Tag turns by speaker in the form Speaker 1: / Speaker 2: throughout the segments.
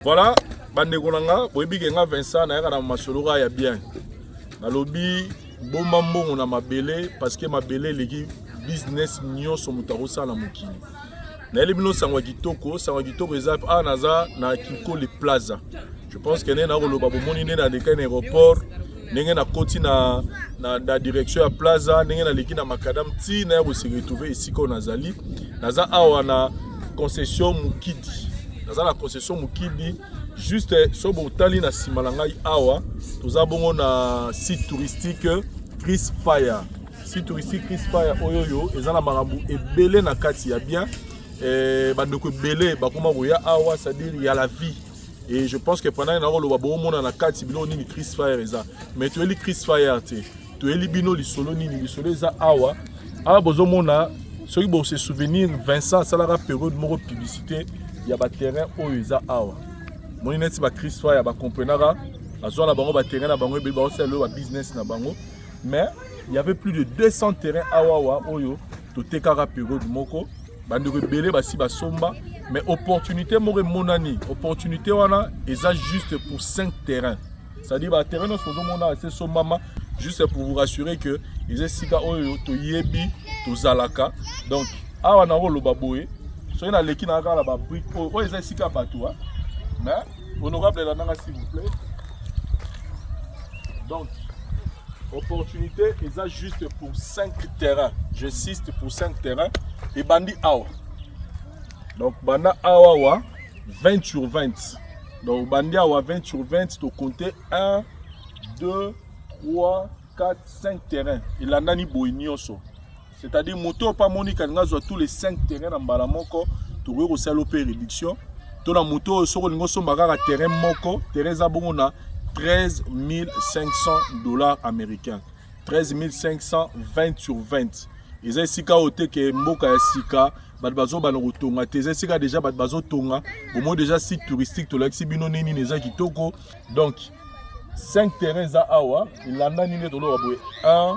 Speaker 1: Voilà, bandeko nanga, boyebi kenga Vincent na yaka na masologa ya bien. Na lobby bomba mbongo na mabele parce que mabele leki business nyonso mutaro sala mukili. Na elibino sangwa kitoko eza naza na Kiko le Plaza. Je pense que na koloba bomoni ne na leka na aéroport, ndenge na koti na direction ya Plaza, ndenge na leki na makadam ti na ko se retrouver ici ko nazali. Naza awa na concession Mukidi. Dans la concession Mukidi, juste sur Botali na Simalangai Awa, nous avons un site touristique Chris Fire. Site touristique Chris Fire Oyoyo, et la marabout et belé na kati ya bien. Et bandoko belé, bakuma boya Awa, c'est-à-dire il y a la vie. Et je pense que pendant un an, le babo monde na kati bilo ni Chris Fire eza. Mais tu es li Chris Fire te. Tu es li bino li solo eza Awa. Awa bozo mona, ceux qui se souvenir Vincent Salara période moro publicité. Il y a des terrains où ils ont awa. Mon net c'est Chris Fire, il y a comprenara. Azwa na bango ba terrain na bango be ba oselo ba business na bango. Mais il y avait plus de 200 terrains awa oyo to tekara période moko. Bande rebelle ba si ba somba, mais opportunité more monani, opportunité wana eza juste pour 5 terrains. C'est-à-dire ba terrain no sozo mona c'est sombama juste pour vous rassurer que ils esika oyo to yebi to zalaka. Donc awa na lo baboye. So il y a l'équipe qui a la brique. Oh, ils ont ici qu'à toi. Mais honorable là, s'il vous plaît. Donc, opportunité, ils ont juste pour 5 terrains. J'insiste pour 5 terrains. Et Bandi Awa. Donc, Banda Awa, 20 sur 20. Donc, Bandi Awa, 20 sur 20. Tu comptes 1, 2, 3, 4, 5 terrains. Il en a ni boignoso. C'est-à-dire moto pas monique à tous les 5 terrains dans Balamoko, tu veux aussi l'opérer réduction. Ton la moto sur le ngoso magara terrain moko, terrain zabona 13 500 $ américains. 13 500, 20 sur 20. Ils ont sika ote ke mboka ya sika, badbazo banotonga, teze sika déjà badbazo tonga, bon déjà site touristique to l'axi bino nini neza kitoko. Donc 5 terrains za awa, il en a ni de l'eau 1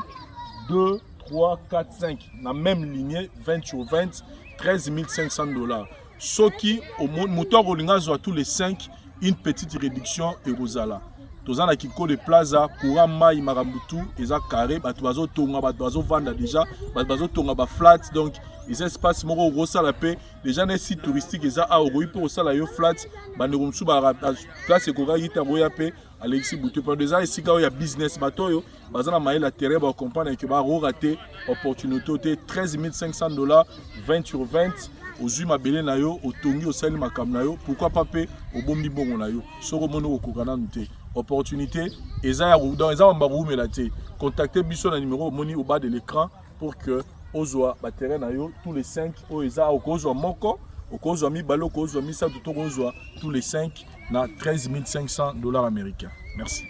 Speaker 1: 2 3, 4, 5, dans la même lignée, 20 sur 20, 13 500 $. Ce qui, au moteur à tous les 5, une petite réduction et rosala. Tous les Kiko le Plaza, Kurama, Imarambutu, ils ont carré, Batuazo Tonga, Batuazo Vanda déjà, Batuazo Tonga, flat, donc les espaces moro rosala paix, les gens des sites touristiques, ils ont auroi pour rosala yo flat, Banderumsu, place et Kora Yita Royape, Alexis Bouté, pendant des années, il y a business batoyo, Bazana Maï la terre, va comprendre que va rater opportunité, 13 500 $, 20 sur 20. Aux Zuma Belé Nayo, au Tongi, au Sali Makam Nayo, pourquoi pas payer au Bombi Bongo Nayo, Soro Mono au Kokana Nute. Opportunité, et ça, dans les Ambarou Melate, contactez Bisson à numéro Moni au bas de l'écran pour que Ozoa, Bateré Nayo, tous les 5, au Eza, au Kozoa Moko, au Kozoa Mi Balo, au Kozoa Mi Sa, tous les 5, na 13 500 $ américains. Merci.